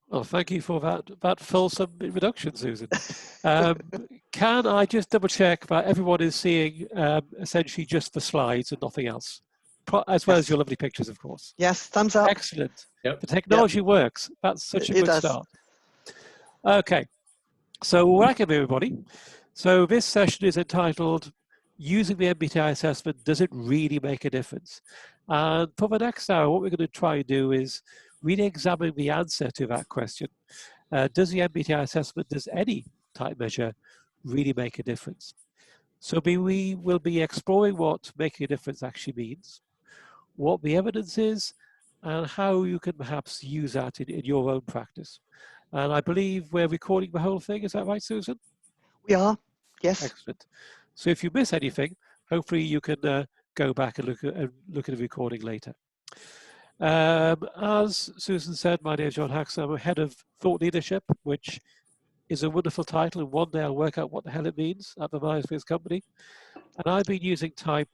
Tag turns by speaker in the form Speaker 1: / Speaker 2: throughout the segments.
Speaker 1: Well, thank you for that fulsome introduction, Susan. Can I just double check that everyone is seeing essentially just the slides and nothing else, as well as your lovely pictures, of course?
Speaker 2: Yes, thumbs up.
Speaker 1: Excellent.
Speaker 3: Yep.
Speaker 1: The technology works. That's such a
Speaker 2: It
Speaker 1: good
Speaker 2: does.
Speaker 1: start. Okay, so welcome everybody. So this session is entitled Using the MBTI Assessment, Does It Really Make a Difference? And for the next hour, what we're going to try and do is really examine the answer to that question. Does the MBTI assessment, does any type measure really make a difference? So we will be exploring what making a difference actually means, what the evidence is, and how you can perhaps use that in your own practice. And I believe we're recording the whole thing. Is that right, Susan?
Speaker 2: We are, yes.
Speaker 1: Excellent. So if you miss anything, hopefully you can go back and look at the recording later. As Susan said, my name is John Hackston. I'm head of thought leadership, which is a wonderful title, and one day I'll work out what the hell it means at the Myers-Briggs company. And I've been using type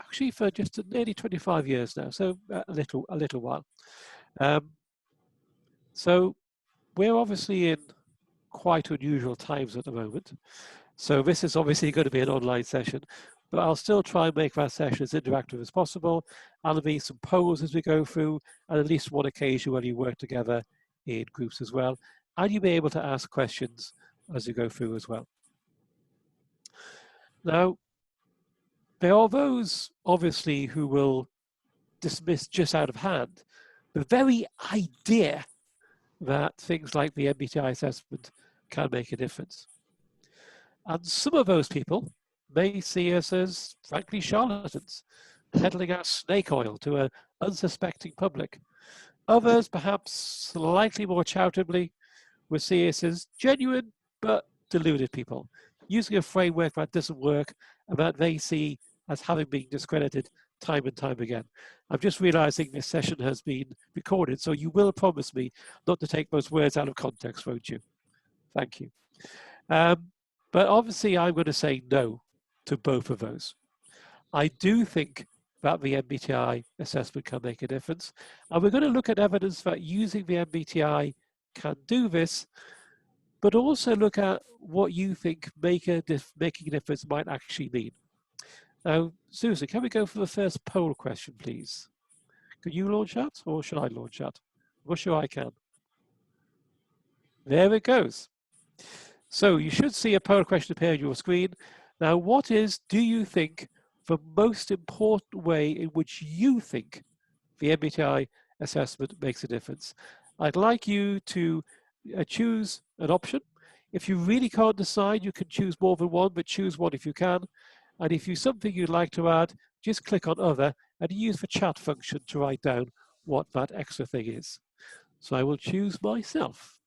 Speaker 1: actually for just nearly 25 years now, so a little while. So we're obviously in quite unusual times at the moment. So this is obviously going to be an online session, but I'll still try and make that session as interactive as possible. There'll be some polls as we go through, and at least one occasion where you work together in groups as well. And you'll be able to ask questions as you go through as well. Now, there are those, obviously, who will dismiss just out of hand the very idea that things like the MBTI assessment can make a difference. And some of those people may see us as, frankly, charlatans, peddling our snake oil to an unsuspecting public. Others, perhaps slightly more charitably, will see us as genuine but deluded people, using a framework that doesn't work and that they see as having been discredited time and time again. I'm just realizing this session has been recorded, so you will promise me not to take those words out of context, won't you? Thank you. But obviously, I'm going to say no to both of those. I do think that the MBTI assessment can make a difference. And we're going to look at evidence that using the MBTI can do this, but also look at what you think making a difference might actually mean. Now, Susan, can we go for the first poll question, please? Could you launch that, or should I launch that? I'm sure I can. There it goes. So you should see a poll question appear on your screen. Now, what is, do you think, the most important way in which you think the MBTI assessment makes a difference? I'd like you to choose an option. If you really can't decide, you can choose more than one, but choose one if you can. And if you something you'd like to add, just click on other and use the chat function to write down what that extra thing is. So I will choose myself.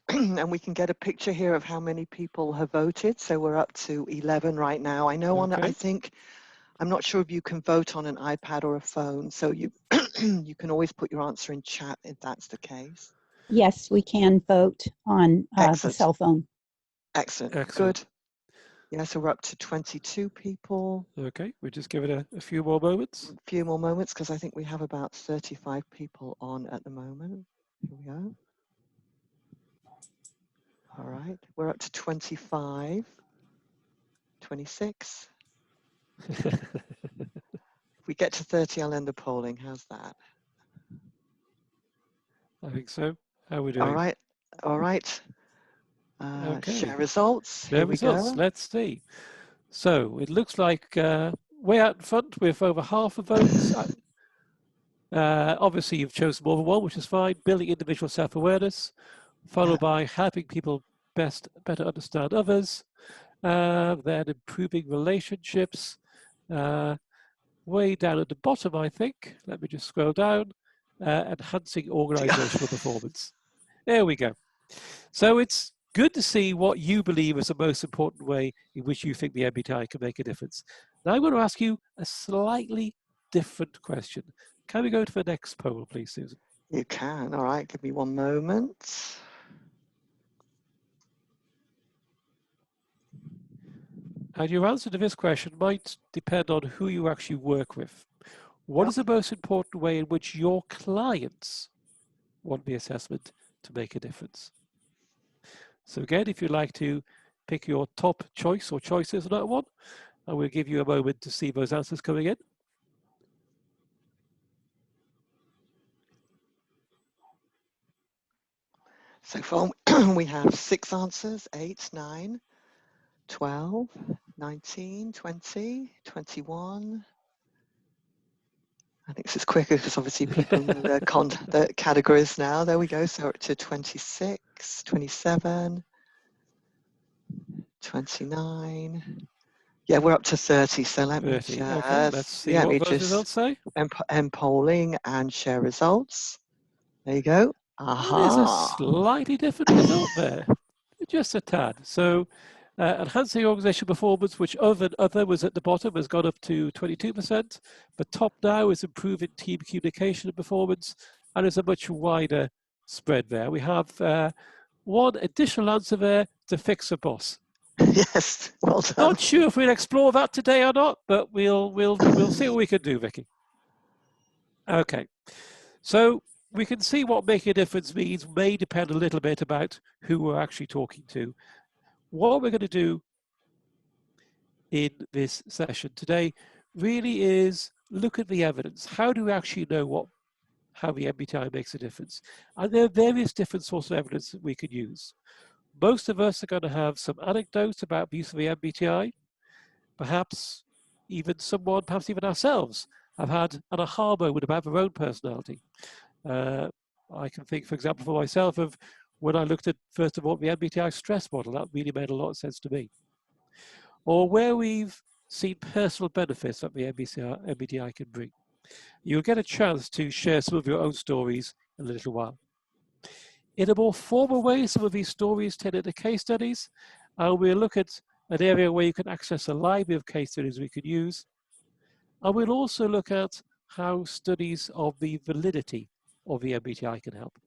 Speaker 2: And we can get a picture here of how many people have voted. So we're up to 11 right now. I know on, I think, I'm not sure if you can vote on an iPad or a phone. So you, you can always put your answer in chat if that's the case.
Speaker 4: Yes, we can vote on the cell phone.
Speaker 2: Excellent.
Speaker 1: Excellent.
Speaker 2: Good. Yeah, so we're up to 22 people.
Speaker 1: Okay, we'll just give it a few more moments.
Speaker 2: A few more moments, because I think we have about 35 people on at the moment. Here we go. All right, we're up to 25, 26. If we get to 30, I'll end the polling. How's that?
Speaker 1: I think so. How are we doing?
Speaker 2: All right, all right.
Speaker 1: Okay.
Speaker 2: Share results.
Speaker 1: Share results. Let's see. So it looks like way out in front with over half of votes. Obviously, you've chosen more than one, which is fine. Building individual self-awareness, followed by helping people better understand others. Then improving relationships. Way down at the bottom, I think. Let me just scroll down. Enhancing organizational performance. There we go. So it's good to see what you believe is the most important way in which you think the MBTI can make a difference. Now I'm going to ask you a slightly different question. Can we go to the next poll, please, Susan?
Speaker 2: You can. All right, give me one moment.
Speaker 1: And your answer to this question might depend on who you actually work with. What is the most important way in which your clients want the assessment to make a difference? So again, if you'd like to pick your top choice or choices on that one, I will give you a moment to see those answers coming in.
Speaker 2: So far, we have 6 answers, 8, 9, 12, 19, 20, 21. I think this is quicker because obviously people know the categories now. There we go. So up to 26, 27, 29. Yeah, we're up to 30. So let me just,
Speaker 1: okay, let's see what those results say.
Speaker 2: End polling and share results. There you go.
Speaker 1: There's a slightly different result there, just a tad. So enhancing organizational performance, which other was at the bottom, has gone up to 22%. The top now is improving team communication and performance, and there's a much wider spread there. We have one additional answer there, to fix a boss.
Speaker 2: Yes, well done.
Speaker 1: Not sure if we'll explore that today or not, but we'll see what we can do, Vicky. Okay, so we can see what making a difference means may depend a little bit about who we're actually talking to. What we're going to do in this session today really is look at the evidence. How do we actually know how the MBTI makes a difference? And there are various different sources of evidence that we can use. Most of us are going to have some anecdotes about the use of the MBTI. Perhaps even ourselves, have had an aha moment about their own personality. I can think, for example, for myself, of when I looked at, first of all, the MBTI stress model. That really made a lot of sense to me. Or where we've seen personal benefits that the MBTI can bring. You'll get a chance to share some of your own stories in a little while. In a more formal way, some of these stories turn into case studies, and we'll look at an area where you can access a library of case studies we could use. And we'll also look at how studies of the validity of the MBTI can help.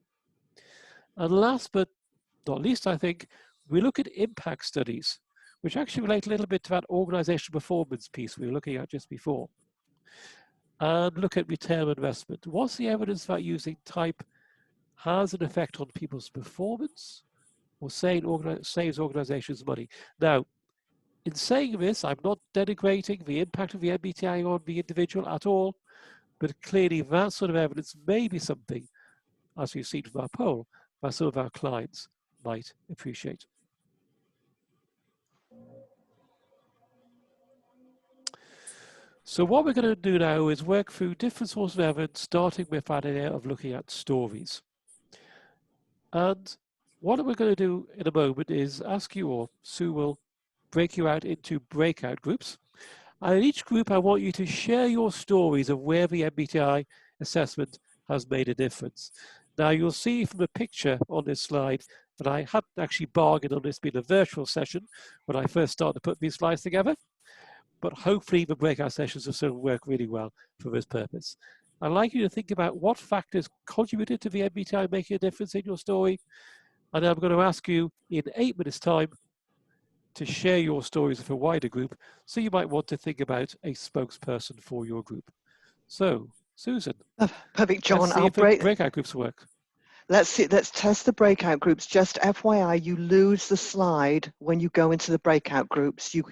Speaker 1: And last but not least, I think, we look at impact studies, which actually relate a little bit to that organizational performance piece we were looking at just before. And look at return on investment. What's the evidence that using type has an effect on people's performance or saves organizations money? Now, in saying this, I'm not denigrating the impact of the MBTI on the individual at all, but clearly that sort of evidence may be something, as we've seen from our poll, that some of our clients might appreciate. So what we're going to do now is work through different sources of evidence, starting with that idea of looking at stories. And what we're going to do in a moment is ask you, or Sue will break you out into breakout groups. And in each group, I want you to share your stories of where the MBTI assessment has made a difference. Now, you'll see from the picture on this slide that I hadn't actually bargained on this being a virtual session when I first started to put these slides together, but hopefully the breakout sessions will still work really well for this purpose. I'd like you to think about what factors contributed to the MBTI making a difference in your story, and I'm going to ask you in 8 minutes' time to share your stories with a wider group, so you might want to think about a spokesperson for your group. So, Susan.
Speaker 2: Perfect, John.
Speaker 1: Let's see if the breakout groups work.
Speaker 2: Let's test the breakout groups. Just FYI, you lose the slide when you go into the breakout groups. You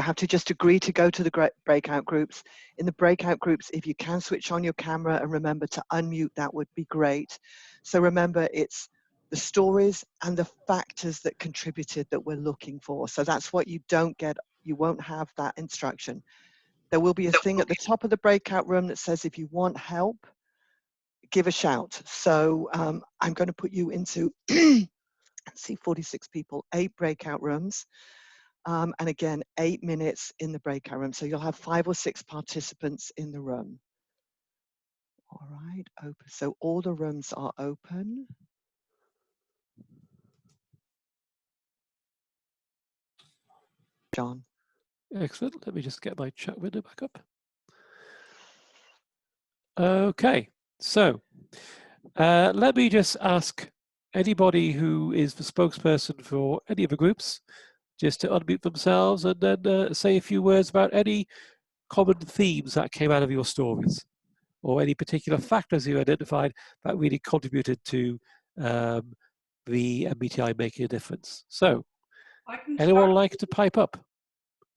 Speaker 2: have to just agree to go to the breakout groups. In the breakout groups, if you can switch on your camera and remember to unmute, that would be great. So remember, it's the stories and the factors that contributed that we're looking for. So that's what you don't get. You won't have that instruction. There will be a thing at the top of the breakout room that says, if you want help, give a shout. So I'm going to put you into, let's see, 46 people, 8 breakout rooms. And again, 8 minutes in the breakout room. So you'll have 5 or 6 participants in the room. All right, open. So all the rooms are open. John.
Speaker 1: Excellent. Let me just get my chat window back up. Okay, so let me just ask anybody who is the spokesperson for any of the groups just to unmute themselves and then say a few words about any common themes that came out of your stories. or any particular factors you identified that really contributed to the MBTI making a difference. So, anyone like to pipe up?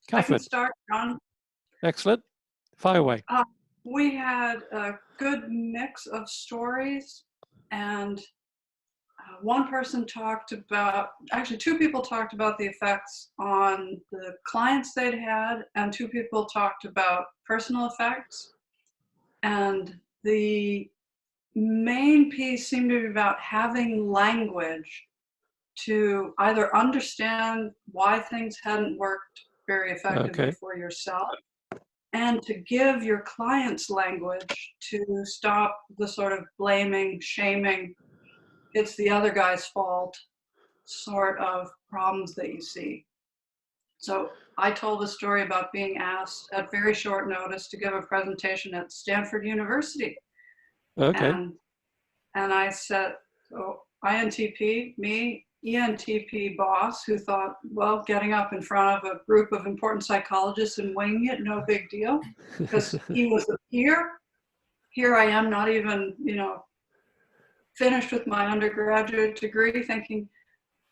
Speaker 1: Catherine.
Speaker 3: I can start, John.
Speaker 1: Excellent. Fire away.
Speaker 3: We had a good mix of stories, and one person talked about, actually 2 people talked about the effects on the clients they'd had, and 2 people talked about personal effects. And the main piece seemed to be about having language to either understand why things hadn't worked very effectively for yourself, and to give your clients language to stop the sort of blaming, shaming, it's the other guy's fault sort of problems that you see. So I told the story about being asked at very short notice to give a presentation at Stanford University.
Speaker 1: Okay.
Speaker 3: And I said, so INTP, me, ENTP boss, who thought, well, getting up in front of a group of important psychologists and winging it, no big deal, because he was a peer. Here I am, not even, finished with my undergraduate degree, thinking,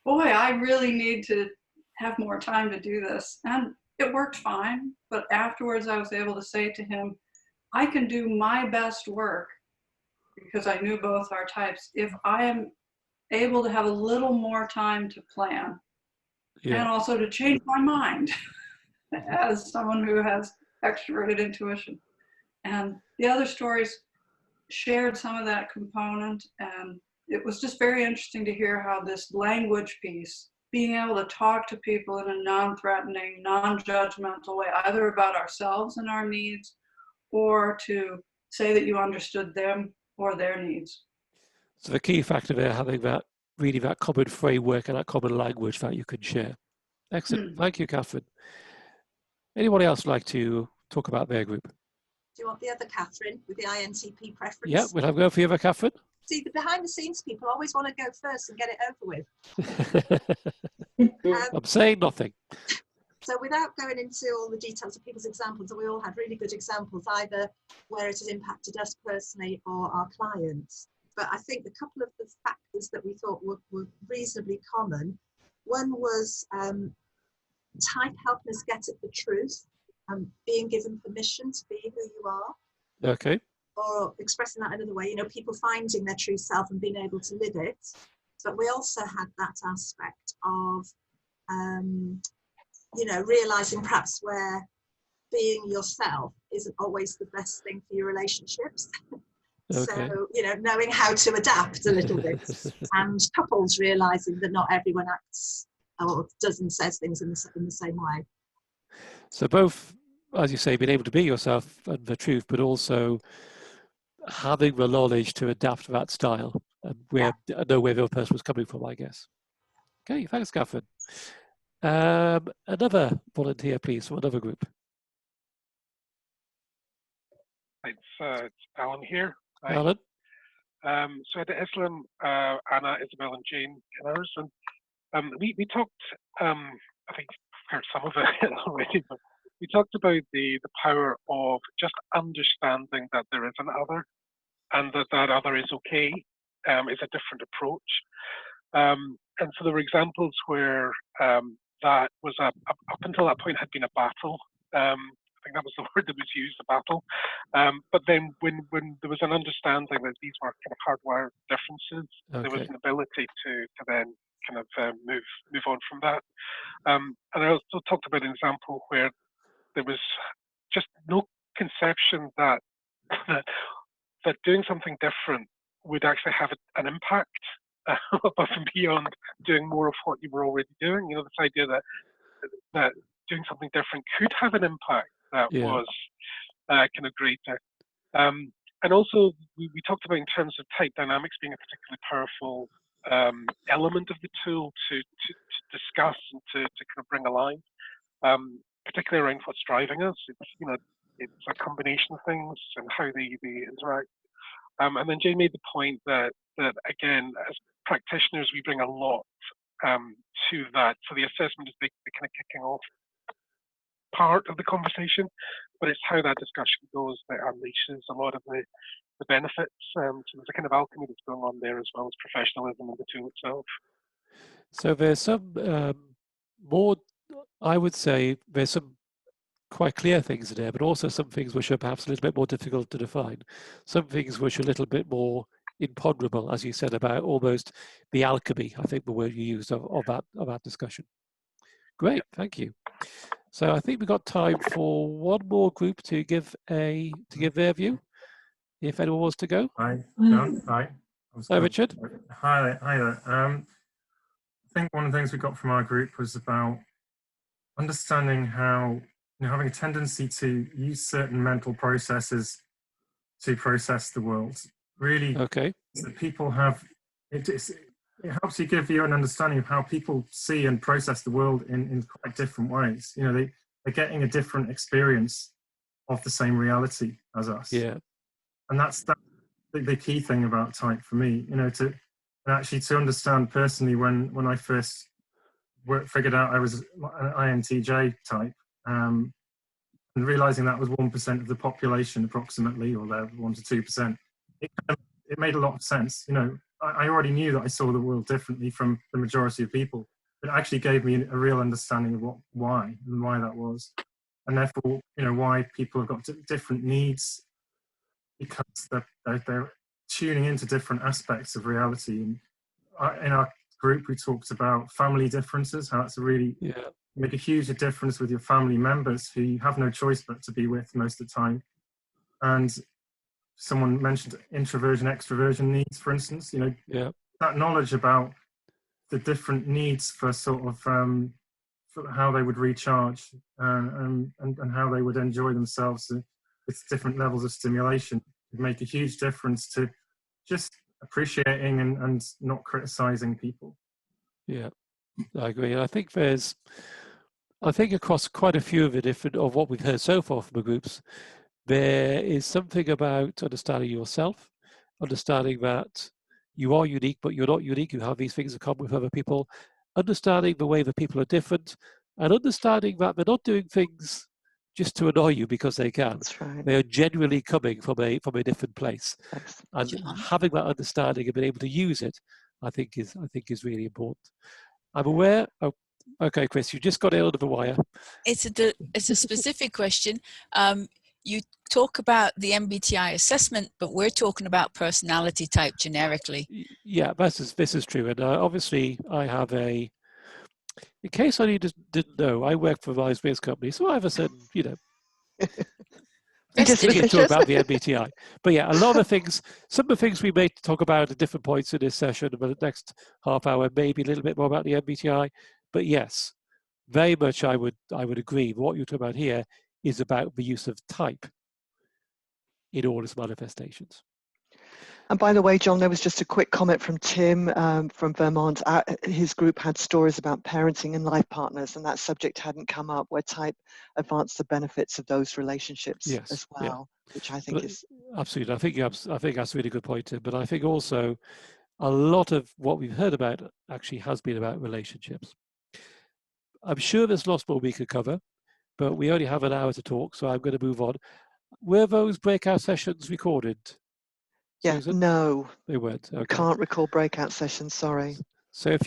Speaker 3: boy, I really need to have more time to do this. And it worked fine. But afterwards, I was able to say to him, I can do my best work, because I knew both our types, if I am able to have a little more time to plan, and also to change my mind as someone who has extroverted intuition. And the other stories shared some of that component, and it was just very interesting to hear how this language piece, being able to talk to people in a non-threatening, non-judgmental way, either about ourselves and our needs, or to say that you understood them or their needs.
Speaker 1: So the key factor there, having that really that common framework and that common language that you can share. Excellent. Thank you, Catherine. Anybody else like to talk about their group?
Speaker 5: Do you want the other Catherine with the INTP preference?
Speaker 1: Yeah, we'll have go for the other Catherine.
Speaker 5: See, the behind the scenes people always want to go first and get it over with.
Speaker 1: I'm saying nothing.
Speaker 5: So without going into all the details of people's examples, and we all had really good examples, either where it has impacted us personally or our clients. But I think a couple of the factors that we thought were reasonably common. One was type helping us get at the truth, and being given permission to be who you are.
Speaker 1: Okay.
Speaker 5: Or expressing that another way, people finding their true self and being able to live it. But we also had that aspect of, realizing perhaps where being yourself isn't always the best thing for your relationships.
Speaker 1: Okay.
Speaker 5: So, knowing how to adapt a little bit. And couples realizing that not everyone acts or does and says things in the same way.
Speaker 1: So both, as you say, being able to be yourself and the truth, but also having the knowledge to adapt to that style and know where the other person was coming from, I guess. Okay, thanks, Catherine. Another volunteer, please, from another group.
Speaker 6: It's Alan here. Hi.
Speaker 1: Alan?
Speaker 6: So at Islam, Anna, Isabel, and Jane in ours, and we talked. I think I've heard some of it already, but we talked about the power of just understanding that there is an other, and that other is okay. Is a different approach, and so there were examples where that was up until that point had been a battle. I think that was the word that was used, a battle. But then when there was an understanding that these were kind of hardwired differences, there was an ability to then kind of move on from that. And I also talked about an example where there was just no conception that that doing something different would actually have an impact above and beyond doing more of what you were already doing. This idea that doing something different could have an impact that was kind of greater. And also, we talked about in terms of type dynamics being a particularly powerful element of the tool to discuss and to kind of bring alive, particularly around what's driving us. It's a combination of things and how they interact. And then Jane made the point that again, as practitioners, we bring a lot to that. So the assessment is the kind of kicking off part of the conversation, but it's how that discussion goes that unleashes a lot of the benefits. So there's a kind of alchemy that's going on there, as well as professionalism in the tool itself.
Speaker 1: So there's some more, I would say, there's some quite clear things in there, but also some things which are perhaps a little bit more difficult to define. Some things which are a little bit more imponderable, as you said, about almost the alchemy, I think the word you used of that discussion. Great, thank you. So I think we've got time for one more group to give their view, if anyone wants to go.
Speaker 7: Hi, John. Hi.
Speaker 1: Hi, Richard.
Speaker 7: Hi there. I think one of the things we got from our group was about understanding how, having a tendency to use certain mental processes to process the world. Really,
Speaker 1: okay.
Speaker 7: That people have, it helps you give you an understanding of how people see and process the world in quite different ways. They're getting a different experience of the same reality as us.
Speaker 1: Yeah.
Speaker 7: And that's the key thing about type for me, to understand personally when I first figured out I was an INTJ type, and realizing that was 1% of the population approximately, or 1 to 2%. It made a lot of sense. I already knew that I saw the world differently from the majority of people. It actually gave me a real understanding of why that was, and therefore, why people have got different needs, because they're tuning into different aspects of reality. And in our group, we talked about family differences, how that's make a huge difference with your family members who you have no choice but to be with most of the time. And someone mentioned introversion, extroversion needs, for instance. That knowledge about the different needs for sort of for how they would recharge and how they would enjoy themselves with different levels of stimulation would make a huge difference to just appreciating and not criticizing people.
Speaker 1: Yeah, I agree. And I think across quite a few of the different of what we've heard so far from the groups, there is something about understanding yourself, understanding that you are unique, but you're not unique. You have these things in common with other people, understanding the way that people are different, and understanding that they're not doing things just to annoy you because they can.
Speaker 2: That's right.
Speaker 1: They are genuinely coming from a different place. And having that understanding and being able to use it, I think is really important. I'm aware. Oh, okay, Chris, you just got it under the wire.
Speaker 8: It's a specific question. You talk about the MBTI assessment, but we're talking about personality type generically.
Speaker 1: Yeah, this is true. And obviously, I have in case I didn't know, I work for a Myers-Briggs company, so I have a certain,
Speaker 2: Just
Speaker 1: talk about the MBTI. But yeah, a lot of things, some of the things we may talk about at different points in this session, but the next half hour, maybe a little bit more about the MBTI. But yes, very much I would agree. What you're talking about here is about the use of type in all its manifestations.
Speaker 2: And by the way, John, there was just a quick comment from Tim from Vermont. His group had stories about parenting and life partners, and that subject hadn't come up, where type advanced the benefits of those relationships as well, which I think is
Speaker 1: absolutely. I think that's a really good point, Tim. But I think also a lot of what we've heard about actually has been about relationships. I'm sure there's lots more we could cover, but we only have an hour to talk, so I'm going to move on. Were those breakout sessions recorded?
Speaker 2: Yeah,
Speaker 1: Susan?
Speaker 2: No.
Speaker 1: They weren't. Okay.
Speaker 2: Can't recall breakout sessions, sorry.
Speaker 1: So if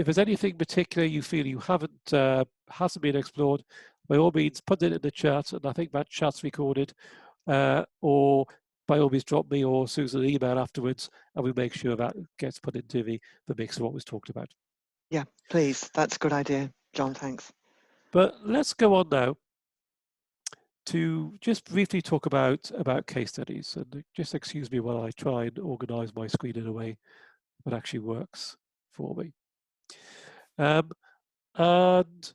Speaker 1: there's anything particular you feel you hasn't been explored, by all means put it in the chat, and I think that chat's recorded, or by all means drop me or Susan an email afterwards, and we make sure that gets put into the mix of what was talked about.
Speaker 2: Yeah, please. That's a good idea, John. Thanks.
Speaker 1: But let's go on now to just briefly talk about case studies. And just excuse me while I try and organize my screen in a way that actually works for me. And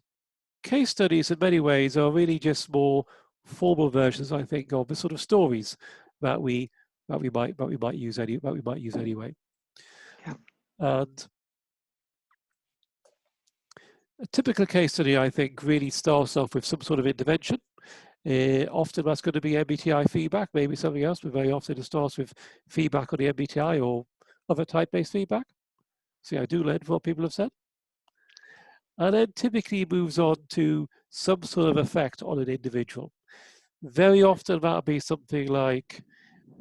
Speaker 1: case studies in many ways are really just more formal versions, I think, of the sort of stories that we might use anyway.
Speaker 2: Yeah.
Speaker 1: And a typical case study, I think, really starts off with some sort of intervention. Often that's going to be MBTI feedback, maybe something else, but very often it starts with feedback on the MBTI or other type-based feedback. See, I do learn from what people have said. And then typically moves on to some sort of effect on an individual. Very often that'll be something like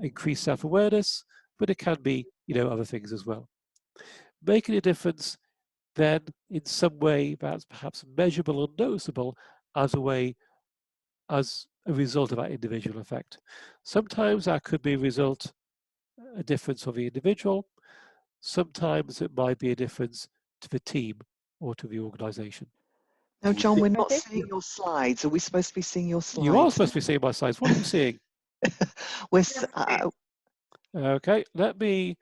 Speaker 1: increased self-awareness, but it can be, other things as well. Making a difference then in some way that's perhaps measurable or noticeable as a result of that individual effect. Sometimes that could be a difference for the individual. Sometimes it might be a difference to the team or to the organization.
Speaker 2: No, John, we're not seeing your slides. Are we supposed to be seeing your slides?
Speaker 1: You are supposed to be seeing my slides. What are you seeing? Okay, let me.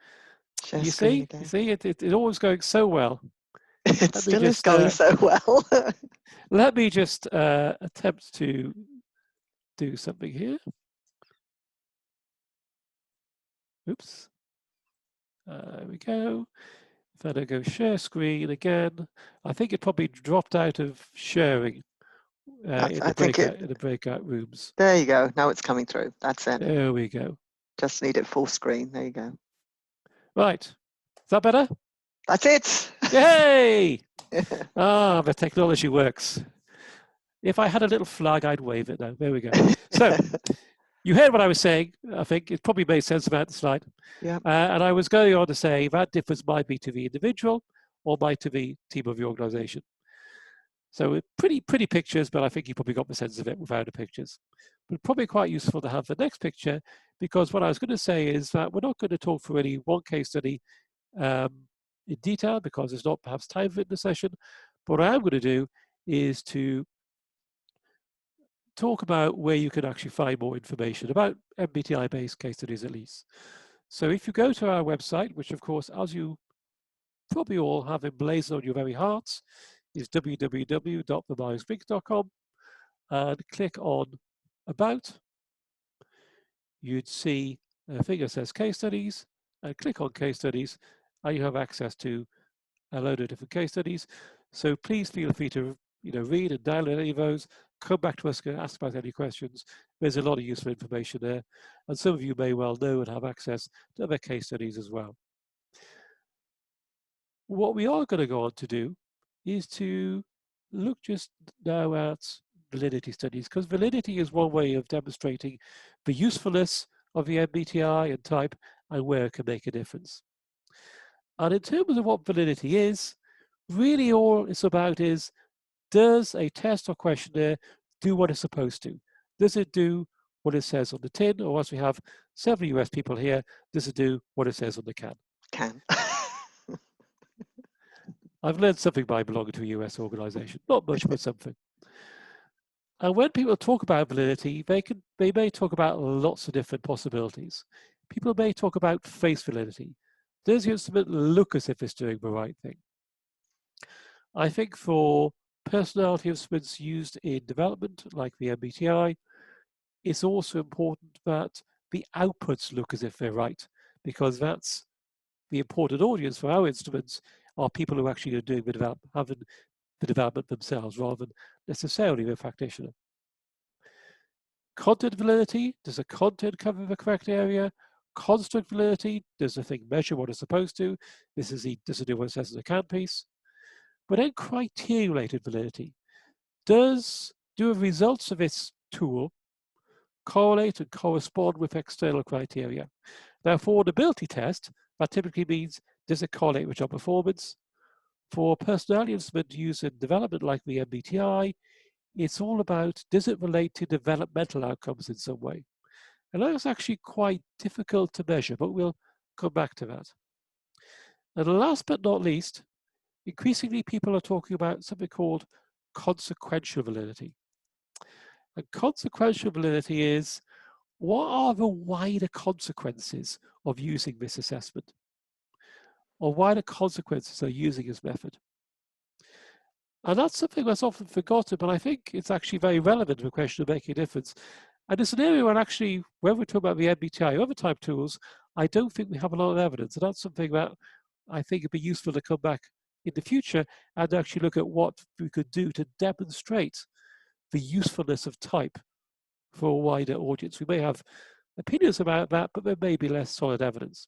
Speaker 1: You see, it's always going so well.
Speaker 2: It still is going so well.
Speaker 1: Let me just attempt to do something here. Oops. There we go. If I go share screen again, I think it probably dropped out of sharing in the breakout rooms.
Speaker 2: There you go. Now it's coming through. That's it.
Speaker 1: There we go.
Speaker 2: Just need it full screen. There you go.
Speaker 1: Right. Is that better?
Speaker 2: That's it.
Speaker 1: Yay! The technology works. If I had a little flag, I'd wave it now. There we go. So, you heard what I was saying. I think it probably made sense about the slide.
Speaker 2: Yeah.
Speaker 1: And I was going on to say that difference might be to the individual or might to the team of the organization. So pretty pictures, but I think you probably got the sense of it without the pictures. But probably quite useful to have the next picture, because what I was going to say is that we're not going to talk through any one case study in detail, because there's not perhaps time for it in the session. But what I'm going to do is to talk about where you can actually find more information about MBTI-based case studies at least. So if you go to our website, which of course, as you probably all have emblazoned on your very hearts, is www.themyers-briggs.com, and click on About. You'd see a thing that says Case Studies, and click on Case Studies, and you have access to a load of different case studies. So please feel free to read and download any of those. Come back to us and ask about any questions. There's a lot of useful information there, and some of you may well know and have access to other case studies as well. What we are going to go on to do is to look just now at validity studies, because validity is one way of demonstrating the usefulness of the MBTI and type and where it can make a difference. And in terms of what validity is, really all it's about is, does a test or questionnaire do what it's supposed to? Does it do what it says on the tin, or as we have several US people here, does it do what it says on the can?
Speaker 2: Can.
Speaker 1: I've learned something by belonging to a US organization. Not much, but something. And when people talk about validity, they may talk about lots of different possibilities. People may talk about face validity. Does the instrument look as if it's doing the right thing? I think for personality instruments used in development, like the MBTI, it's also important that the outputs look as if they're right, because that's the important audience for our instruments are people who actually are doing the development themselves, rather than necessarily the practitioner. Content validity, does the content cover the correct area? Construct validity, does the thing measure what it's supposed to? Does it do what it says in the can piece? But then criteria-related validity. Do the results of its tool correlate and correspond with external criteria? Now, for an ability test, that typically means, does it correlate with job performance? For personality instrument used in development like the MBTI, it's all about, does it relate to developmental outcomes in some way? And that's actually quite difficult to measure, but we'll come back to that. And last but not least, increasingly people are talking about something called consequential validity. And consequential validity is, what are the wider consequences of using this assessment? Or wider consequences of using this method? And that's something that's often forgotten, but I think it's actually very relevant to the question of making a difference. And it's an area where actually, when we talk about the MBTI or other type tools, I don't think we have a lot of evidence. And that's something that I think it'd be useful to come back in the future and actually look at what we could do to demonstrate the usefulness of type for a wider audience. We may have opinions about that, but there may be less solid evidence.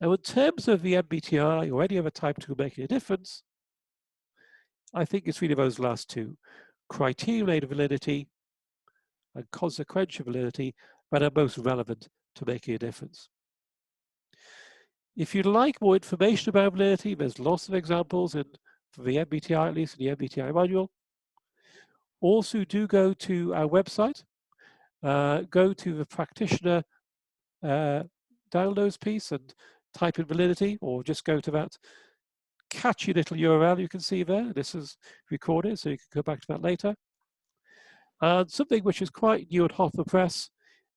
Speaker 1: Now, in terms of the MBTI or any other type tool making a difference, I think it's really those last two: criteria-related validity and consequential validity that are most relevant to making a difference. If you'd like more information about validity, there's lots of examples for the MBTI, at least in the MBTI manual. Also, do go to our website, go to the practitioner downloads piece and type in validity, or just go to that catchy little URL you can see there. This is recorded, so you can go back to that later. And something which is quite new and hot for press,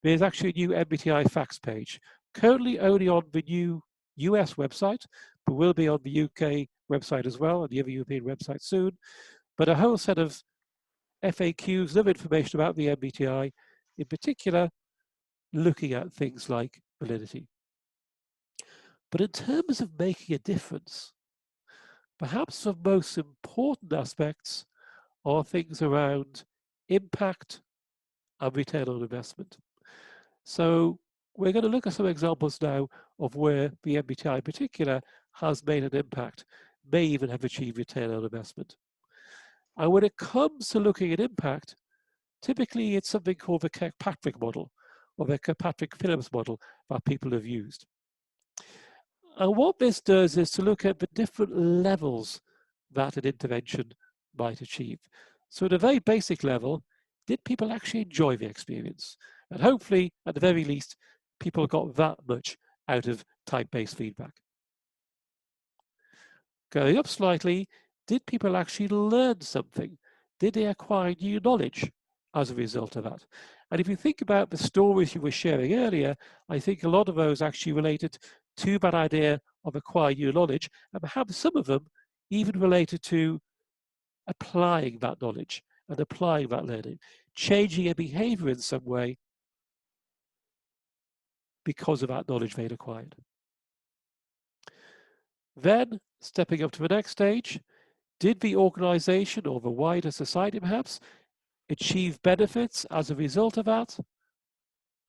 Speaker 1: there's actually a new MBTI facts page. Currently only on the new US website, but will be on the UK website as well, and the other European website soon. But a whole set of FAQs, of information about the MBTI, in particular, looking at things like validity. But in terms of making a difference, perhaps the most important aspects are things around impact and return on investment. So we're going to look at some examples now of where the MBTI in particular has made an impact, may even have achieved return on investment. And when it comes to looking at impact, typically it's something called the Kirkpatrick model, or the Kirkpatrick-Phillips model that people have used. And what this does is to look at the different levels that an intervention might achieve. So at a very basic level, did people actually enjoy the experience? And hopefully, at the very least, people got that much out of type-based feedback. Going up slightly, did people actually learn something? Did they acquire new knowledge as a result of that? And if you think about the stories you were sharing earlier, I think a lot of those actually related to that idea of acquiring new knowledge, and perhaps some of them even related to applying that knowledge and applying that learning, changing a behavior in some way because of that knowledge they'd acquired. Then, stepping up to the next stage, did the organization or the wider society perhaps achieve benefits as a result of that?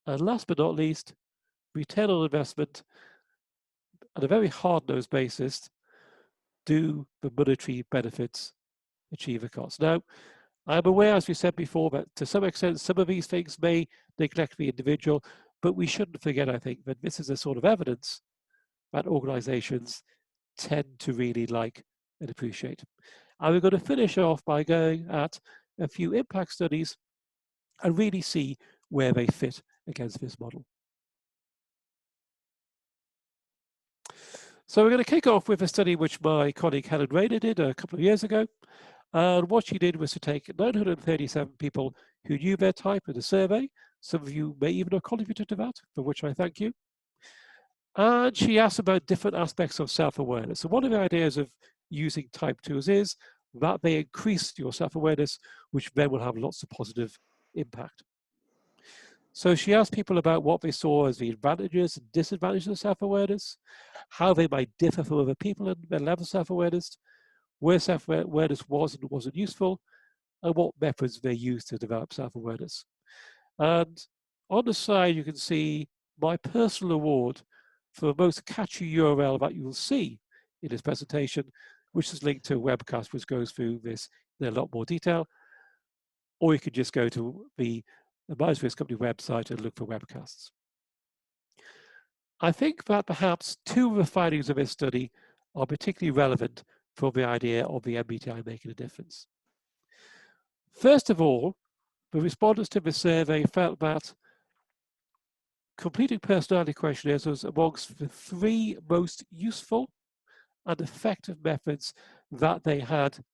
Speaker 1: And last but not least, return on investment at a very hard-nosed basis, do the monetary benefits achieve a cost? Now, I'm aware, as we said before, that to some extent, some of these things may neglect the individual, but we shouldn't forget, I think, that this is a sort of evidence that organizations tend to really like and appreciate. And we're going to finish off by going at a few impact studies and really see where they fit against this model. So we're going to kick off with a study which my colleague Helen Rayner did a couple of years ago. And what she did was to take 937 people who knew their type in a survey. Some of you may even have contributed to that, for which I thank you. And she asked about different aspects of self-awareness. So one of the ideas of using type tools is that they increase your self-awareness, which then will have lots of positive impact. So she asked people about what they saw as the advantages and disadvantages of self-awareness, how they might differ from other people in their level of self-awareness, where self-awareness was and wasn't useful, and what methods they used to develop self-awareness. And on the side, you can see my personal award for the most catchy URL that you will see in this presentation, which is linked to a webcast which goes through this in a lot more detail. Or you could just go to the Myers-Briggs Company website and look for webcasts. I think that perhaps two of the findings of this study are particularly relevant for the idea of the MBTI making a difference. First of all, the respondents to the survey felt that completing personality questionnaires was amongst the three most useful and effective methods that they had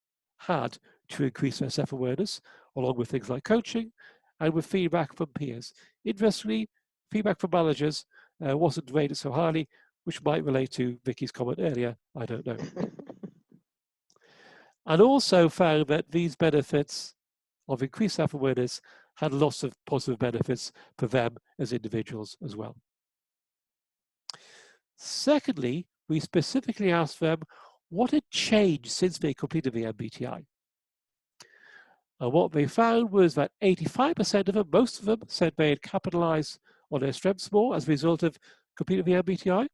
Speaker 1: to increase their self-awareness, along with things like coaching and with feedback from peers. Interestingly, feedback from managers wasn't rated so highly, which might relate to Vicky's comment earlier, I don't know. And also found that these benefits of increased self-awareness had lots of positive benefits for them as individuals as well. Secondly, we specifically asked them what had changed since they completed the MBTI. And what they found was that 85% of them, most of them, said they had capitalized on their strengths more as a result of completing the MBTI.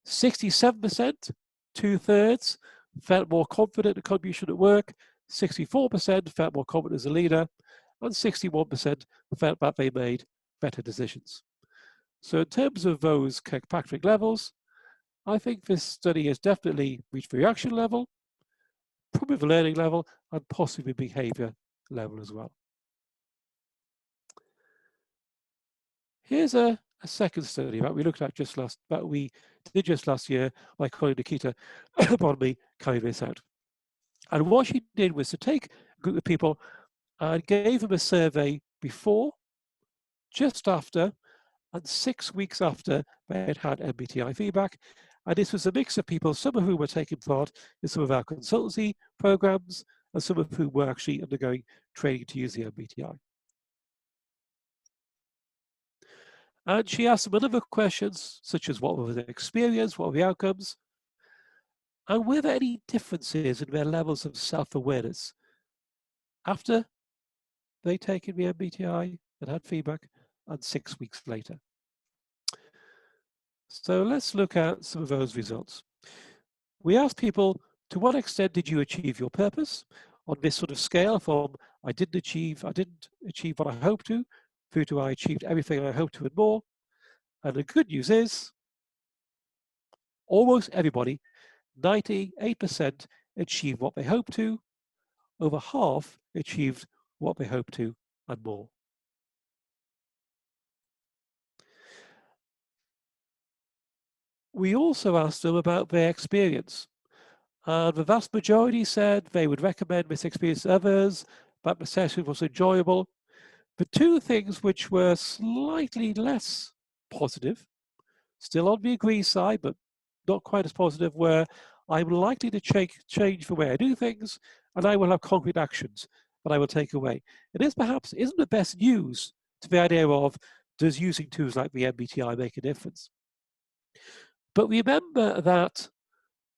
Speaker 1: 67%, 2/3, felt more confident in contribution at work. 64% felt more confident as a leader. and 61% felt that they made better decisions. So in terms of those Kirkpatrick levels, I think this study has definitely reached the reaction level, probably the learning level, and possibly behavior level as well. Here's a second study that we looked at we did just last year. My colleague Nikita, pardon me, carried this out. And what she did was to take a group of people and gave them a survey before, just after, and 6 weeks after they had had MBTI feedback. And this was a mix of people, some of whom were taking part in some of our consultancy programs, and some of whom were actually undergoing training to use the MBTI. And she asked them a number of questions, such as what was their experience, what were the outcomes, and were there any differences in their levels of self-awareness after they'd taken the MBTI and had feedback, and 6 weeks later. So let's look at some of those results. We asked people, to what extent did you achieve your purpose on this sort of scale from I didn't achieve what I hoped to, through to I achieved everything I hoped to and more. And the good news is, almost everybody, 98%, achieved what they hoped to. Over half achieved what they hoped to and more. We also asked them about their experience. And the vast majority said they would recommend this experience to others, that the session was enjoyable. The two things which were slightly less positive, still on the agree side, but not quite as positive, were I'm likely to change the way I do things, and I will have concrete actions that I will take away. And this perhaps isn't the best news to the idea of, does using tools like the MBTI make a difference? But remember that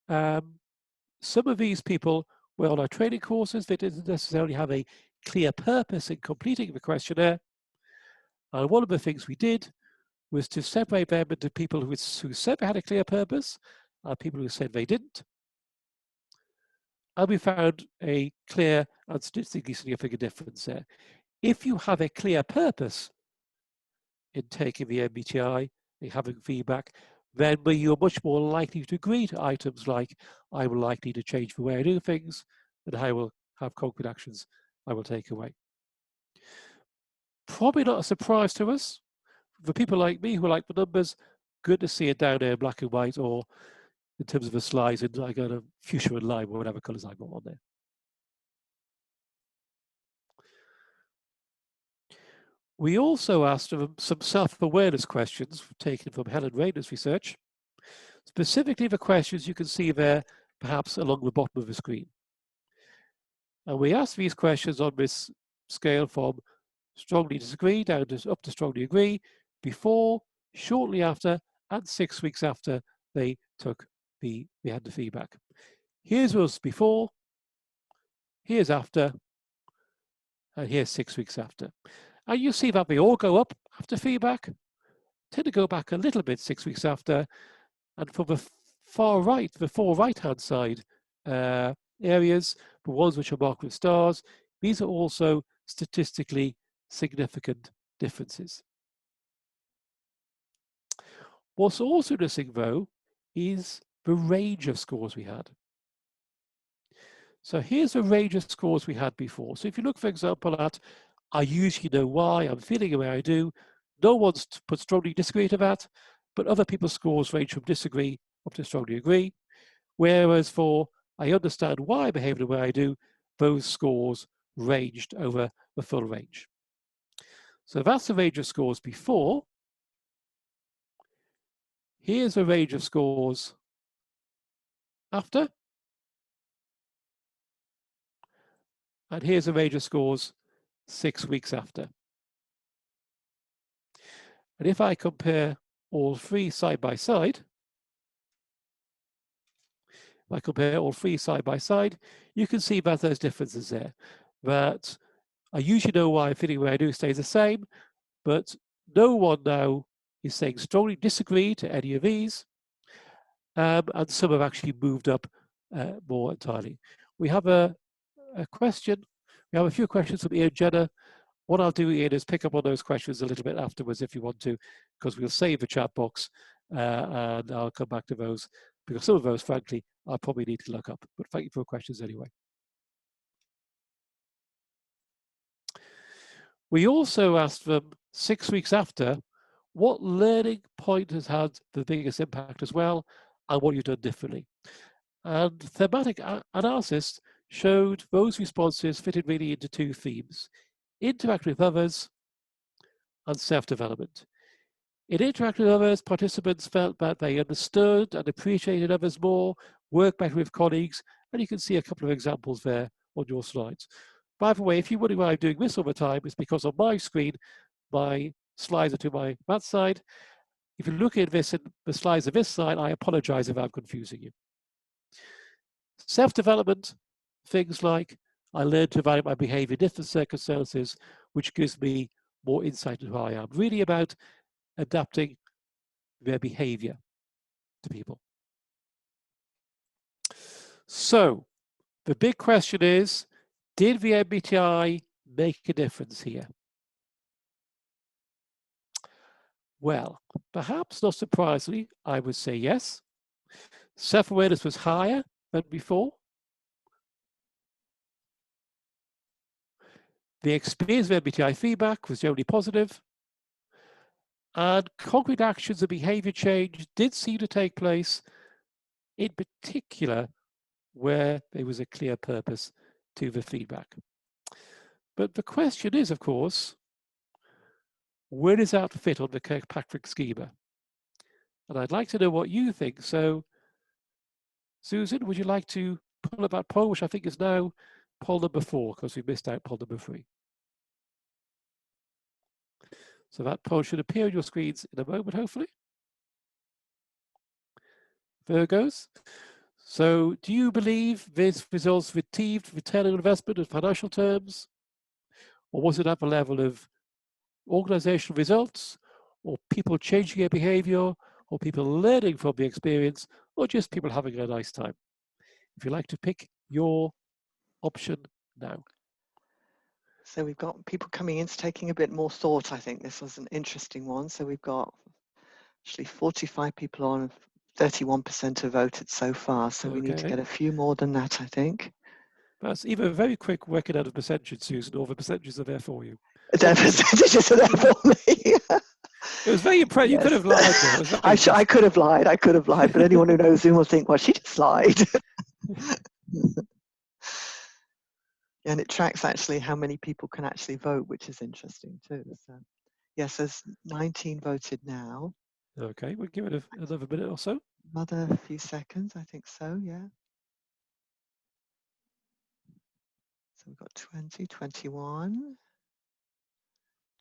Speaker 1: some of these people were on our training courses. They didn't necessarily have a clear purpose in completing the questionnaire. And one of the things we did was to separate them into people who said they had a clear purpose and people who said they didn't. And we found a clear and statistically significant difference there. If you have a clear purpose in taking the MBTI and having feedback, then you're much more likely to agree to items like, I will likely to change the way I do things, and I will have concrete actions I will take away. Probably not a surprise to us. For people like me who like the numbers, good to see it down there in black and white, or in terms of the slides, in like a fuchsia and lime, or whatever colours I've got on there. We also asked them some self-awareness questions taken from Helen Rayner's research. Specifically the questions you can see there, perhaps along the bottom of the screen. And we asked these questions on this scale from strongly disagree down to up to strongly agree, before, shortly after, and 6 weeks after they had the feedback. Here's was before, here's after, and here's 6 weeks after. And you see that they all go up after feedback, tend to go back a little bit 6 weeks after, and for the far right, the four right-hand side areas, the ones which are marked with stars, these are also statistically significant differences. What's also interesting, though, is the range of scores we had. So here's the range of scores we had before. So if you look, for example, at I usually know why, I'm feeling the way I do, no one's put strongly disagree to that, but other people's scores range from disagree up to strongly agree. Whereas for I understand why I behave the way I do, those scores ranged over the full range. So that's the range of scores before. Here's a range of scores after. And here's a range of scores 6 weeks after. And if I compare all three side by side, you can see that there's differences there. That I usually know why I'm feeling the way I do stays the same, but no one now is saying strongly disagree to any of these. And some have actually moved up more entirely. We have a question. We have a few questions from Ian Jenner what I'll do, Ian, is pick up on those questions a little bit afterwards if you want to, because we'll save the chat box and I'll come back to those, because some of those, frankly, I probably need to look up. But thank you for your questions anyway. We also asked them 6 weeks after, what learning point has had the biggest impact as well, and what you've done differently. And thematic analysis showed those responses fitted really into 2 themes: interacting with others and self-development. In interacting with others, participants felt that they understood and appreciated others more, worked better with colleagues, and you can see a couple of examples there on your slides. By the way, if you're wondering why I'm doing this all the time, it's because on my screen, my slides are to that side. If you look at this and the slides are this side, I apologize if I'm confusing you. Self-development, things like I learned to evaluate my behavior in different circumstances, which gives me more insight into who I am. Really about adapting their behavior to people. So the big question is, did the MBTI make a difference here? Well, perhaps not surprisingly, I would say yes. Self-awareness was higher than before. The experience of MBTI feedback was generally positive. And concrete actions of behavior change did seem to take place, in particular, where there was a clear purpose to the feedback. But the question is, of course, where does that fit on the Kirkpatrick schema? And I'd like to know what you think. So, Susan, would you like to pull up that poll, which I think is now poll number 4, because we missed out poll number 3. So that poll should appear on your screens in a moment, hopefully. There it goes. So do you believe this results in achieved return on investment in financial terms? Or was it at the level of organizational results, or people changing their behavior, or people learning from the experience, or just people having a nice time? If you'd like to pick your option now.
Speaker 2: So we've got people coming in, taking a bit more thought. I think this was an interesting one. So we've got actually 45 people on, 31% have voted so far. So we need to get a few more than that, I think.
Speaker 1: That's either a very quick working out of percentage, Susan, or the percentages are there for you.
Speaker 2: The percentages are there for me.
Speaker 1: It was very impressive.
Speaker 2: Yes.
Speaker 1: You could have lied there.
Speaker 2: I could have lied, but anyone who knows Zoom will think, well, she just lied. And it tracks actually how many people can actually vote, which is interesting too. So yes, there's 19 voted now.
Speaker 1: Okay, we'll give it another minute or so.
Speaker 2: Another few seconds, I think so, yeah. So we've got 20, 21,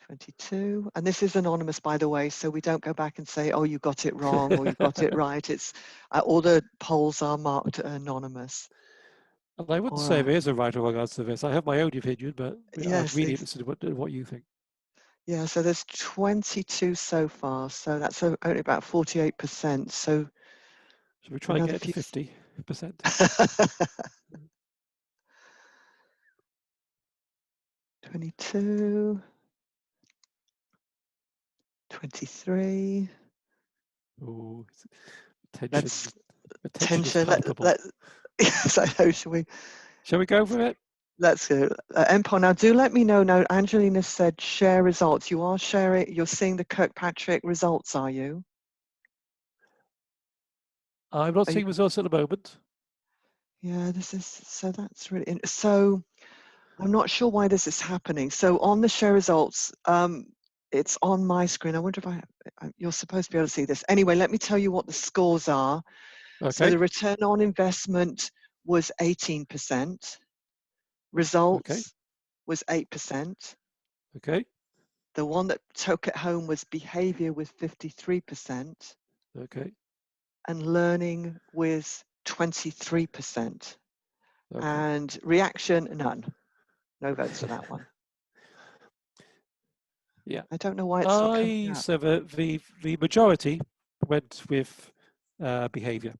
Speaker 2: 22. And this is anonymous, by the way, so we don't go back and say, oh, you got it wrong or you got it right. It's all the polls are marked anonymous.
Speaker 1: And I wouldn't say there is a right or wrong answer to this. I have my own opinion, but
Speaker 2: yes,
Speaker 1: I'm really interested in what you think.
Speaker 2: Yeah, so there's 22 so far, so that's only about 48%. So
Speaker 1: should we try and get to 50%?
Speaker 2: 22, 23.
Speaker 1: Oh, tension.
Speaker 2: Yes, I know.
Speaker 1: Shall we go for it?
Speaker 2: Let's go. Empire, now do let me know. Now, Angelina said share results. You are sharing, you're seeing the Kirkpatrick results, are you?
Speaker 1: I'm not seeing results at the moment.
Speaker 2: Yeah, so that's really, so I'm not sure why this is happening. So on the share results, it's on my screen. I wonder if you're supposed to be able to see this. Anyway, let me tell you what the scores are. Okay. So the return on investment was 18%. Results was 8%.
Speaker 1: Okay.
Speaker 2: The one that took it home was behavior with 53%.
Speaker 1: Okay.
Speaker 2: And learning with 23%. Okay. And reaction, none. No votes for that one.
Speaker 1: Yeah.
Speaker 2: I don't know why it's not coming up.
Speaker 1: So the majority went with behavior.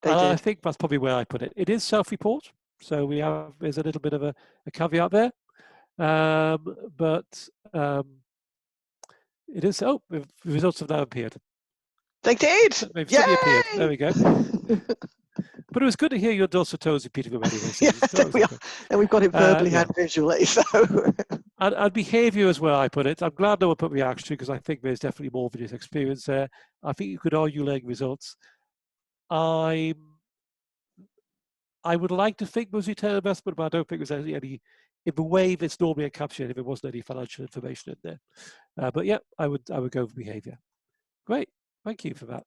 Speaker 1: I think that's probably where I put it. It is self-report, so there's a little bit of a caveat there. But it is, oh, the results have now appeared.
Speaker 2: They did.
Speaker 1: They've
Speaker 2: Yay!
Speaker 1: suddenly appeared. There we go. But it was good to hear your dulcet tones repeating them anyway. So
Speaker 2: Yes, there we are. And we've got it verbally and visually. So.
Speaker 1: And behaviour as well, I put it. I'm glad no one put reaction because I think there's definitely more of this experience there. I think you could argue learning results. I would like to think was return investment, but I don't think there's any in the way that's normally encapsulated if there wasn't any financial information in there. But yeah, I would go for behaviour. Great, thank you for that.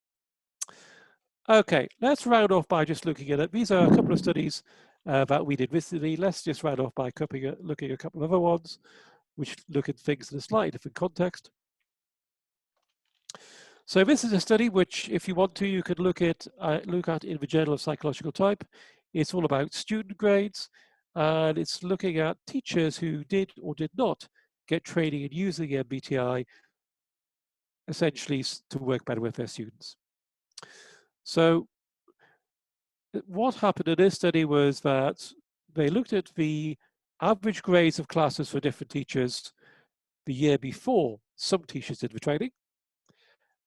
Speaker 1: Okay, let's round off by just looking at it. These are a couple of studies that we did recently. Let's just round off by looking at a couple of other ones, which look at things in a slightly different context. So this is a study which, if you want to, you could look at in the Journal of Psychological Type. It's all about student grades, and it's looking at teachers who did or did not get training in using the MBTI, essentially to work better with their students. So what happened in this study was that they looked at the average grades of classes for different teachers the year before some teachers did the training,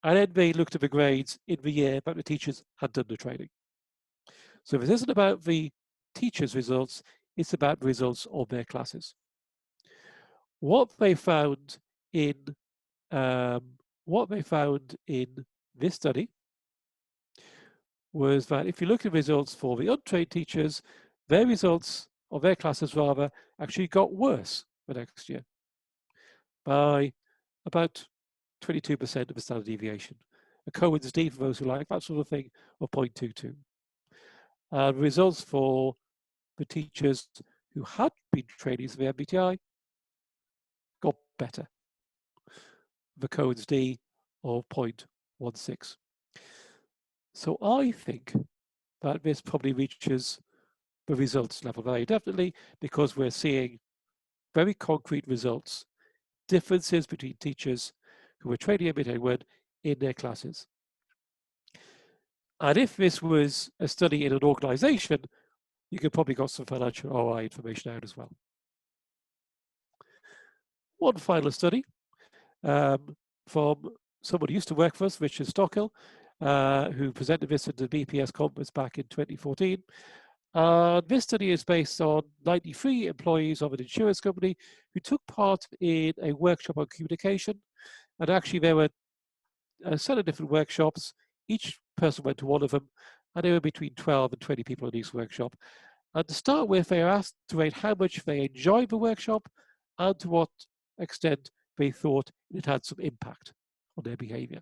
Speaker 1: and then they looked at the grades in the year that the teachers had done the training. So this isn't about the teachers' results, it's about the results of their classes. What they found in this study was that if you look at results for the untrained teachers, their results of their classes rather actually got worse the next year by about 22% of the standard deviation. A Cohen's D, for those who like that sort of thing, of 0.22. Results for the teachers who had been trainees for the MBTI got better. The Cohen's D of 0.16. So I think that this probably reaches the results level very definitely, because we're seeing very concrete results, differences between teachers who were training MBTI in their classes. And if this was a study in an organization, you could probably got some financial ROI information out as well. One final study from someone who used to work for us, Richard Stockill, who presented this at the BPS conference back in 2014. This study is based on 93 employees of an insurance company who took part in a workshop on communication. And actually there were a set of different workshops. Each person went to one of them, and there were between 12 and 20 people in each workshop. And to start with, they were asked to rate how much they enjoyed the workshop and to what extent they thought it had some impact on their behavior.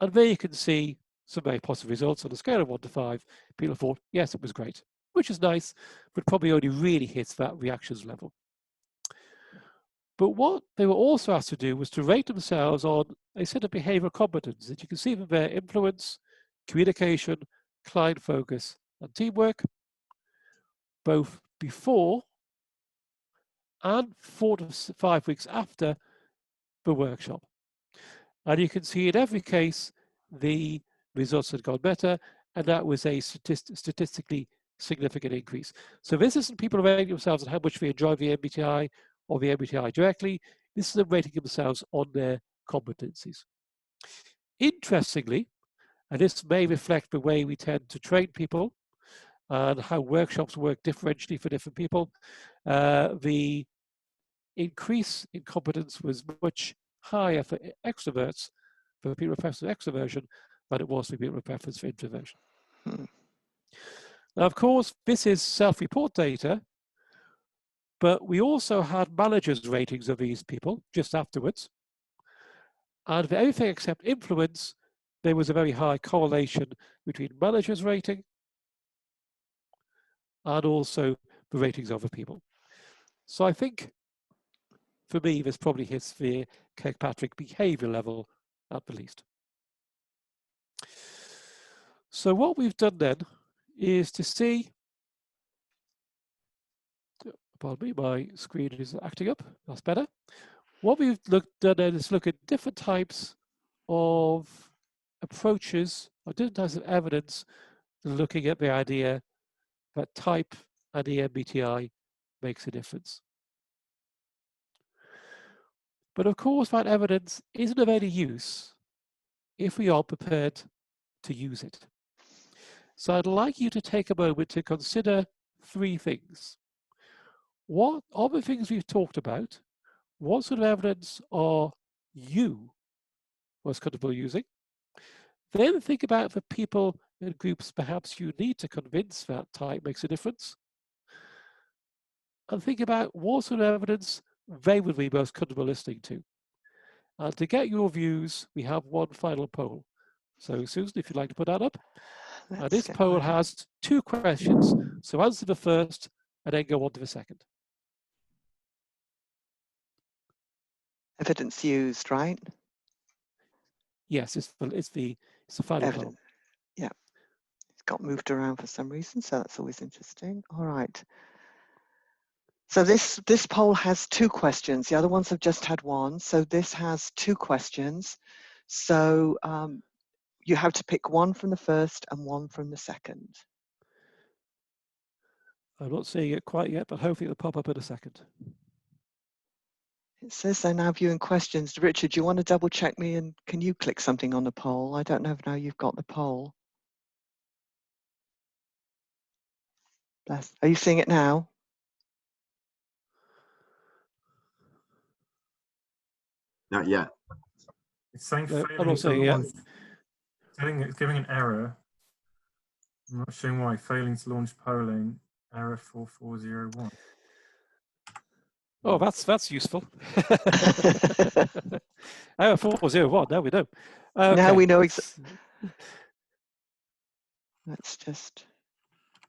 Speaker 1: And there you can see some very positive results on a scale of 1 to 5. People thought, yes, it was great, which is nice, but probably only really hits that reactions level. But what they were also asked to do was to rate themselves on a set of behavioral competencies that you can see from their influence, communication, client focus, and teamwork, both before and 4 to 5 weeks after the workshop. And you can see in every case, the results had gone better, and that was a statistically significant increase. So this isn't people rating themselves on how much they enjoy the MBTI or the MBTI directly. This is them rating themselves on their competencies. Interestingly, and this may reflect the way we tend to train people and how workshops work differentially for different people, the increase in competence was much higher for extroverts, for people with preference for extroversion, than it was for people with preference for introversion. Now, of course, this is self-report data, but we also had managers' ratings of these people just afterwards. And for everything except influence, there was a very high correlation between managers' rating and also the ratings of the people. So I think, for me, this probably hits the Kirkpatrick behavior level at the least. So what we've done then is to see, pardon me, my screen is acting up, that's better. What we've done then is look at different types of approaches, or different types of evidence, looking at the idea that type and the MBTI makes a difference. But of course, that evidence isn't of any use if we are prepared to use it. So I'd like you to take a moment to consider three things. What of the things we've talked about, what sort of evidence are you most comfortable using? Then think about the people and groups perhaps you need to convince that type makes a difference. And think about what sort of evidence they would be most comfortable listening to. And to get your views, we have one final poll. So Susan, if you'd like to put that up. This poll has 2 questions. So answer the first and then go on to the second.
Speaker 2: Evidence used, right?
Speaker 1: Yes, it's the final poll.
Speaker 2: Yeah, it's got moved around for some reason, so that's always interesting. All right. So this poll has 2 questions. The other ones have just had 1. So this has 2 questions. So you have to pick one from the first and one from the second.
Speaker 1: I'm not seeing it quite yet, but hopefully it'll pop up in a second.
Speaker 2: It says they're now viewing questions. Richard, do you want to double check me and can you click something on the poll? I don't know if now you've got the poll. Bless. Are you seeing it now?
Speaker 9: Not yet.
Speaker 7: It's saying
Speaker 1: No,
Speaker 7: failing
Speaker 1: I'm not
Speaker 7: to
Speaker 1: seeing it yet.
Speaker 7: launch. It's giving an error. I'm not showing why. Failing to launch polling. Error 4401.
Speaker 1: Oh, that's useful. Error 401. Now we know. Okay.
Speaker 2: Now we know. Let's just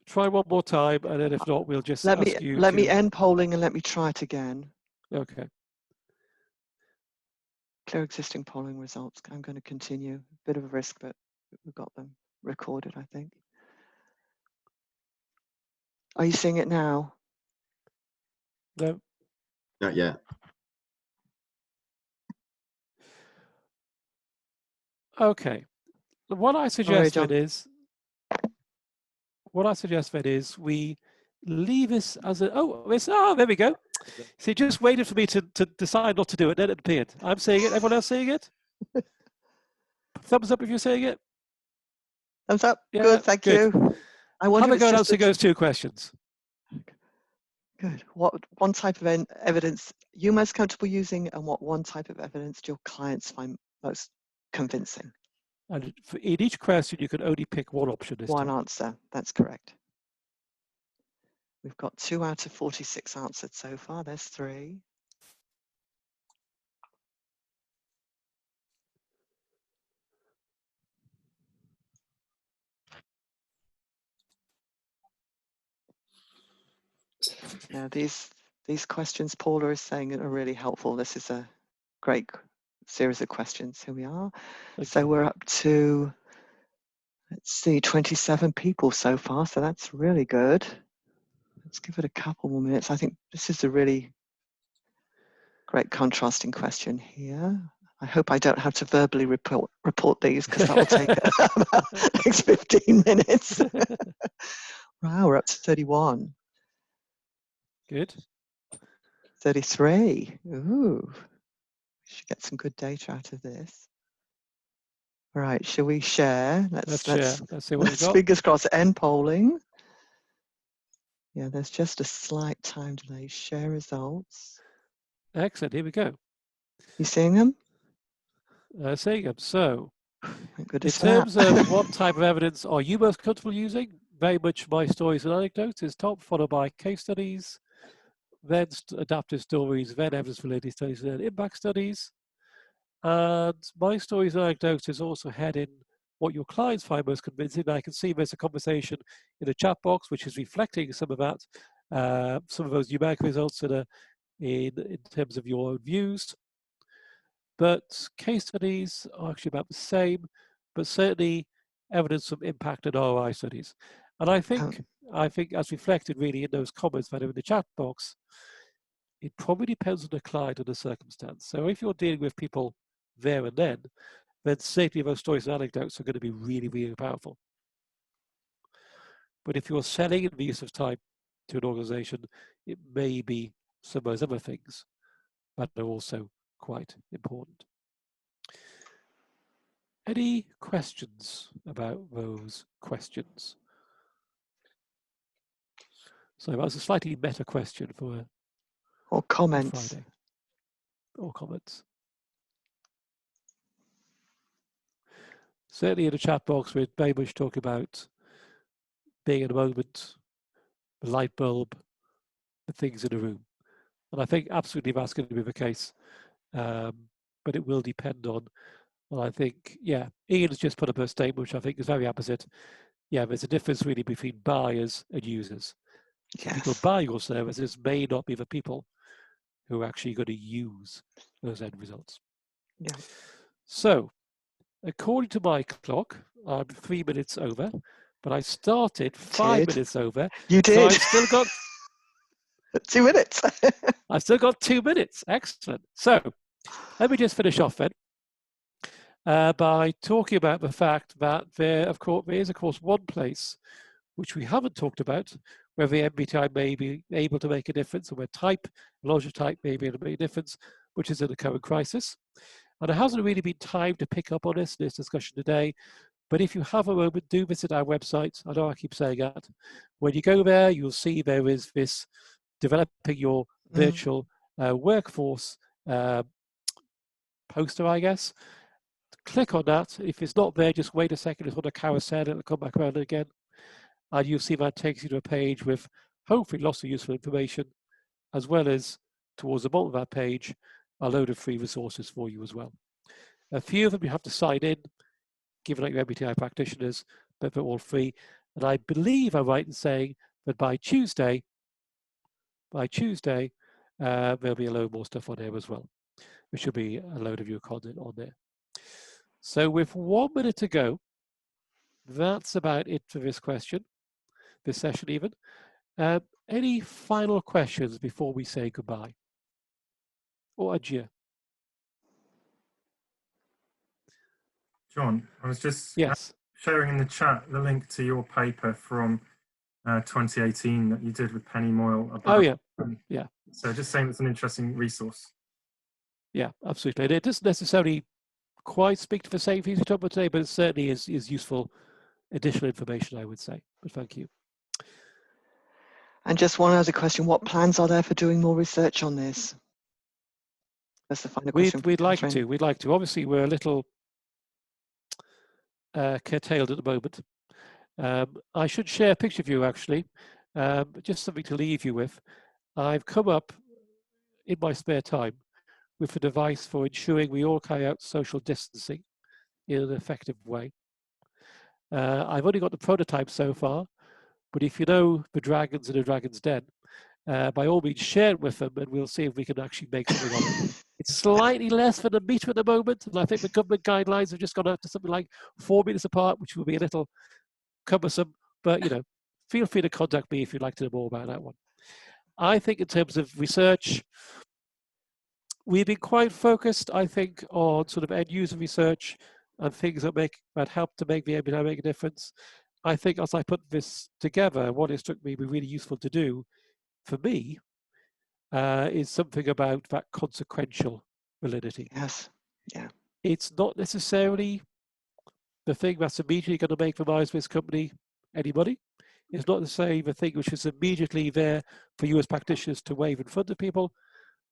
Speaker 1: try one more time, and then if not, we'll just
Speaker 2: let me end polling and let me try it again.
Speaker 1: Okay.
Speaker 2: Clear existing polling results. I'm going to continue. Bit of a risk, but we've got them recorded, I think. Are you seeing it now?
Speaker 1: No.
Speaker 9: Not yet.
Speaker 1: Okay. What I suggest then is we leave this as a there we go. See, just waited for me to decide not to do it, then it appeared. I'm seeing it. Everyone else seeing it? Thumbs up if you're seeing it.
Speaker 2: Thumbs up.
Speaker 1: Yeah,
Speaker 2: good, thank you. I wonder
Speaker 1: have
Speaker 2: if
Speaker 1: a go
Speaker 2: it's
Speaker 1: answering those 2 questions.
Speaker 2: Good. What one type of evidence you most comfortable using, and what one type of evidence do your clients find most convincing?
Speaker 1: And in each question, you can only pick one option this time.
Speaker 2: One answer. That's correct. We've got 2 out of 46 answered so far. There's 3. Now these questions Paula is saying are really helpful. This is a great series of questions. Here we are. So we're up to, let's see, 27 people so far. So that's really good. Let's give it a couple more minutes. I think this is a really great contrasting question here. I hope I don't have to verbally report these, because that will take about the next 15 minutes. Wow, we're up to 31.
Speaker 1: Good.
Speaker 2: 33. Ooh, we should get some good data out of this. All right, shall we share?
Speaker 1: Let's share. Let's see what we've got.
Speaker 2: Fingers crossed. End polling. Yeah, there's just a slight time delay. Share results.
Speaker 1: Excellent. Here we go.
Speaker 2: You seeing them?
Speaker 1: Seeing them. So,
Speaker 2: in
Speaker 1: terms of what type of evidence are you most comfortable using? Very much my stories and anecdotes is top, followed by case studies, then adaptive stories, then evidence-related studies, and then impact studies. And my stories and anecdotes is also heading what your clients find most convincing. I can see there's a conversation in the chat box, which is reflecting some of that, some of those numeric results that are in terms of your own views. But case studies are actually about the same, but certainly evidence of impact and ROI studies. And I think as reflected really in those comments that are in the chat box, it probably depends on the client and the circumstance. So if you're dealing with people there and then certainly those stories and anecdotes are going to be really, really powerful. But if you're selling in the use of time to an organization, it may be some of those other things that are also quite important. Any questions about those questions? So that was a slightly meta question for
Speaker 2: or comments.
Speaker 1: Friday. Or comments. Certainly in the chat box, we're very much talking about being in a moment, the light bulb, the things in the room. And I think absolutely that's going to be the case. But it will depend on, well, I think, yeah, Ian has just put up a statement, which I think is very opposite. Yeah, there's a difference really between buyers and users. So
Speaker 2: Yes.
Speaker 1: people buy your services may not be the people who are actually going to use those end results.
Speaker 2: Yeah.
Speaker 1: So, according to my clock, I'm 3 minutes over, but I started 5 minutes over.
Speaker 2: You did.
Speaker 1: So I've still got
Speaker 2: 2 minutes.
Speaker 1: I've still got 2 minutes. Excellent. So let me just finish off then by talking about the fact that there is, of course, one place which we haven't talked about, where the MBTI may be able to make a difference, or where logic type may be able to make a difference, which is in the current crisis. And there hasn't really been time to pick up on this in this discussion today, but if you have a moment, do visit our website. I know I keep saying that. When you go there, you'll see there is this developing your virtual workforce poster, I guess. Click on that. If it's not there, just wait a second. It's on a carousel. It'll come back around again. And you'll see that takes you to a page with hopefully lots of useful information, as well as towards the bottom of that page, a load of free resources for you as well. A few of them you have to sign in, given like your MBTI practitioners, but they're all free. And I believe I'm right in saying that by Tuesday, there'll be a load more stuff on there as well. There should be a load of your content on there. So with 1 minute to go, that's about it for this session even. Any final questions before we say goodbye? Or adieu?
Speaker 7: John, I was just
Speaker 1: yes.
Speaker 7: sharing in the chat the link to your paper from 2018 that you did with Penny Moyle. About,
Speaker 1: yeah.
Speaker 7: So just saying it's an interesting resource.
Speaker 1: Yeah, absolutely. And it doesn't necessarily quite speak to the same things we talked about today, but it certainly is useful additional information, I would say. But thank you.
Speaker 2: And just one other question, what plans are there for doing more research on this? That's the final question.
Speaker 1: We'd like to. Obviously, we're a little curtailed at the moment. I should share a picture of you, actually, just something to leave you with. I've come up in my spare time with a device for ensuring we all carry out social distancing in an effective way. I've only got the prototype so far, but if you know the dragons in a dragon's den, by all means share it with them and we'll see if we can actually make something of it. It's slightly less than a meter at the moment, and I think the government guidelines have just gone out to something like 4 meters apart, which will be a little cumbersome, but feel free to contact me if you'd like to know more about that one. I think in terms of research, we've been quite focused, I think, on sort of end user research and things that help to make the MBTI make a difference. I think as I put this together, what it struck me be really useful to do for me is something about that consequential validity.
Speaker 2: Yes. Yeah.
Speaker 1: It's not necessarily the thing that's immediately going to make the lives of this company anybody. It's not necessarily the thing which is immediately there for you as practitioners to wave in front of people.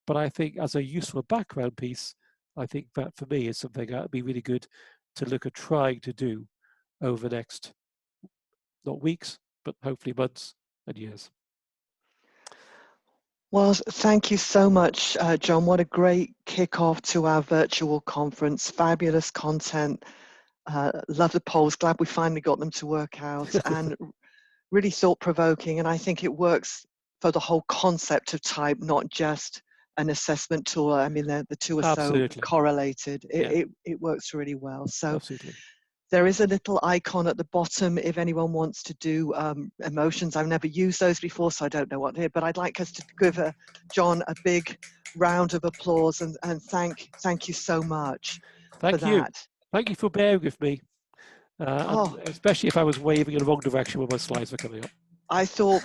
Speaker 1: But I think as a useful background piece, I think that for me is something that would be really good to look at trying to do over the next, not weeks, but hopefully months and years.
Speaker 2: Well, thank you so much, John. What a great kickoff to our virtual conference. Fabulous content. Love the polls. Glad we finally got them to work out and really thought-provoking. And I think it works for the whole concept of type, not just an assessment tool. I mean, the two are so correlated. It works really well. So
Speaker 1: absolutely.
Speaker 2: There is a little icon at the bottom if anyone wants to do emotions. I've never used those before, so I don't know what to do, but I'd like us to give John a big round of applause and thank you so much for that.
Speaker 1: Thank you for bearing with me, especially if I was waving in the wrong direction when my slides were coming up.
Speaker 2: I thought